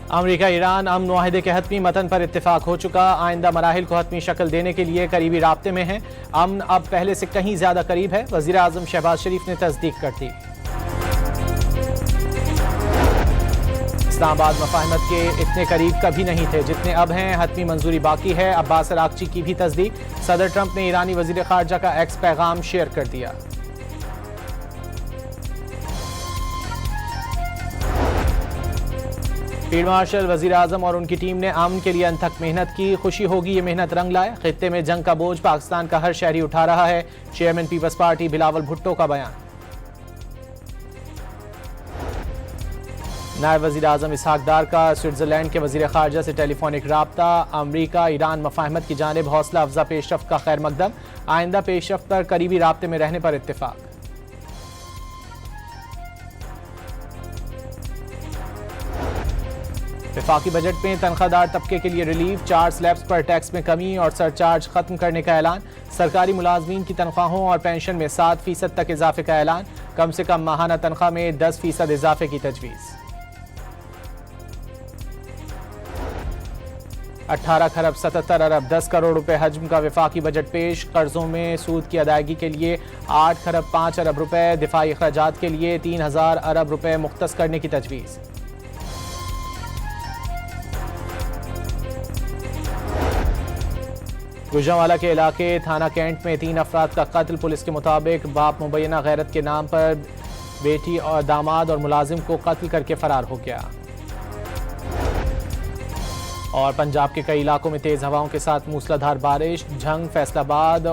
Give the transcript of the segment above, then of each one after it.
अमरीका Iran अमन मुआहदे के हतमी मतन पर इत्तेफाक हो चुका। आइंदा मराहिल को हतमी शक्ल देने के लिए करीबी राब्ते में है। अमन अब पहले से कहीं ज्यादा करीब है, वजीर आजम शहबाज शरीफ ने तस्दीक कर दी। इस्लामाबाद मफाहमत के इतने करीब कभी नहीं थे जितने अब हैं, हतमी मंजूरी बाकी है। अब्बास अरागची की भी तस्दीक। सदर ट्रंप ने ईरानी वजीर खारजा का एक्स पैगाम शेयर कर दिया। फील्ड मार्शल, वजीर आजम और उनकी टीम ने अमन के लिए अनथक मेहनत की। खुशी होगी ये मेहनत रंग लाए। खित्ते में जंग का बोझ पाकिस्तान का हर शहरी उठा रहा है। Chairman people's party Bilawal Bhutto का बयान। नायब वजीर आजम इसहाक डार का स्विट्जरलैंड के वजीर खारजा से टेलीफोनिक राब्ता। अमरीका ईरान मफाहमत की जानिब हौसला अफजा पेशरफ्त का खैर मकदम। आइंदा पेशरफ्त पर करीबी राब्ते में रहने पर इत्तेफाक। वफाकी बजट में तनख्वाहदार तबके के लिए रिलीफ, 4 स्लैब्स पर टैक्स में कमी और सरचार्ज खत्म करने का ऐलान। सरकारी मुलाजमीन की तनख्वाहों और पेंशन में 7% तक इजाफे का ऐलान। कम से कम माहाना तनख्वाह में 10% इजाफे की तजवीज़। 18 खरब 77 अरब 10 करोड़ रुपए हजम का वफाकी बजट पेश। कर्जों में सूद की अदायगी के लिए 8 खरब 5 अरब रुपए, दिफाई अखराजात के लिए 3000 अरब रुपए मुख्तस करने की तजवीज़। गुजरांवाला के इलाके थाना कैंट में 3 अफराद का कत्ल। पुलिस के मुताबिक बाप मुबैना गैरत के नाम पर बेटी और दामाद और मुलाजिम को कत्ल करके फरार हो गया। और पंजाब के कई इलाकों में तेज हवाओं के साथ मूसलाधार बारिश। झंग, फैसलाबाद,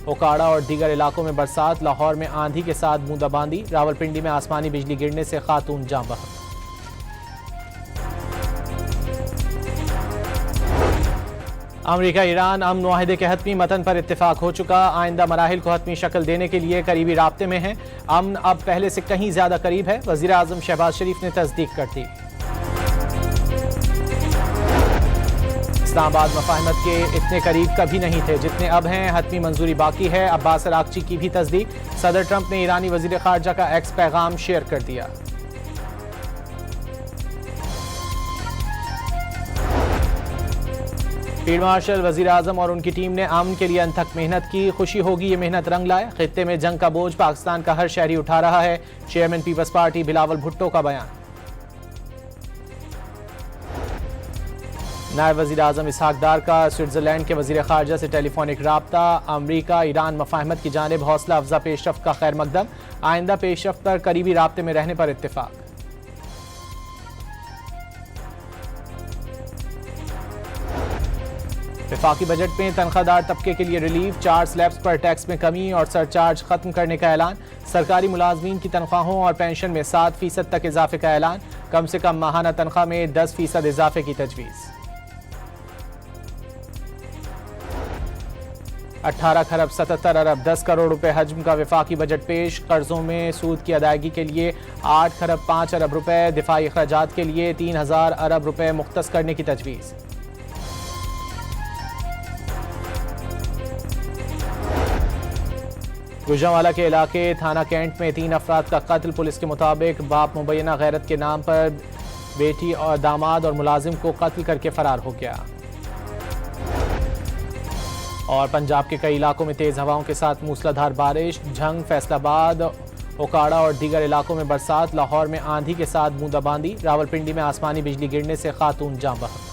ओकाड़ा और दीगर इलाकों में बरसात। लाहौर में आंधी के साथ बूंदाबांदी। रावलपिंडी में आसमानी बिजली गिरने से खातून जाँ बहक। अमरीका ईरान अमन मुआहदे के हतमी मतन पर इत्तेफाक हो चुका। आइंदा मराहिल को हतमी शक्ल देने के लिए करीबी राब्ते में है। अमन अब पहले से कहीं ज्यादा करीब है, वजीर आजम शहबाज शरीफ ने तस्दीक कर दी। इस्लामाबाद मफाहमत के इतने करीब कभी नहीं थे जितने अब हैं, हतमी मंजूरी बाकी है। अब्बास अरागची की भी तस्दीक। सदर ट्रंप ने ईरानी वजीर खारजा का एक्स पैगाम शेयर कर दिया। फील्ड मार्शल, वजीर आजम और उनकी टीम ने अमन के लिए अनथक मेहनत की। खुशी होगी ये मेहनत रंग लाए। खित्ते में जंग का बोझ पाकिस्तान का हर शहरी उठा रहा है। Chairman people's party Bilawal Bhutto का बयान। नायब वजीर आजम इसहाक डार का स्विट्जरलैंड के वजीर खारजा से टेलीफोनिक राब्ता। अमरीका ईरान मफाहमत की जानिब हौसला अफजा पेशरफ्त का खैर मकदम। आइंदा पेशरफ्त पर करीबी राब्ते में रहने पर इत्तेफाक। वफाकी बजट में तनख्वाहदार तबके के लिए रिलीफ, 4 स्लैब्स पर टैक्स में कमी और सरचार्ज खत्म करने का ऐलान। सरकारी मुलाजमीन की तनख्वाहों और पेंशन में 7% तक इजाफे का ऐलान। कम से कम माहाना तनख्वाह में 10% इजाफे की तजवीज़। 18 खरब 77 अरब 10 करोड़ रुपए हजम का वफाकी बजट पेश। कर्जों में सूद की अदायगी के लिए 8 खरब 5 अरब रुपए, दिफाई अखराजात के लिए 3000 अरब रुपए मुख्तस करने की तजवीज़। गुजरांवाला के इलाके थाना कैंट में 3 अफराद का कत्ल। पुलिस के मुताबिक बाप मुबैना गैरत के नाम पर बेटी और दामाद और मुलाजिम को कत्ल करके फरार हो गया। और पंजाब के कई इलाकों में तेज हवाओं के साथ मूसलाधार बारिश। झंग, फैसलाबाद, ओकाड़ा और दीगर इलाकों में बरसात। लाहौर में आंधी के साथ बूंदाबांदी। रावलपिंडी में आसमानी बिजली गिरने से खातून जाँ बहक।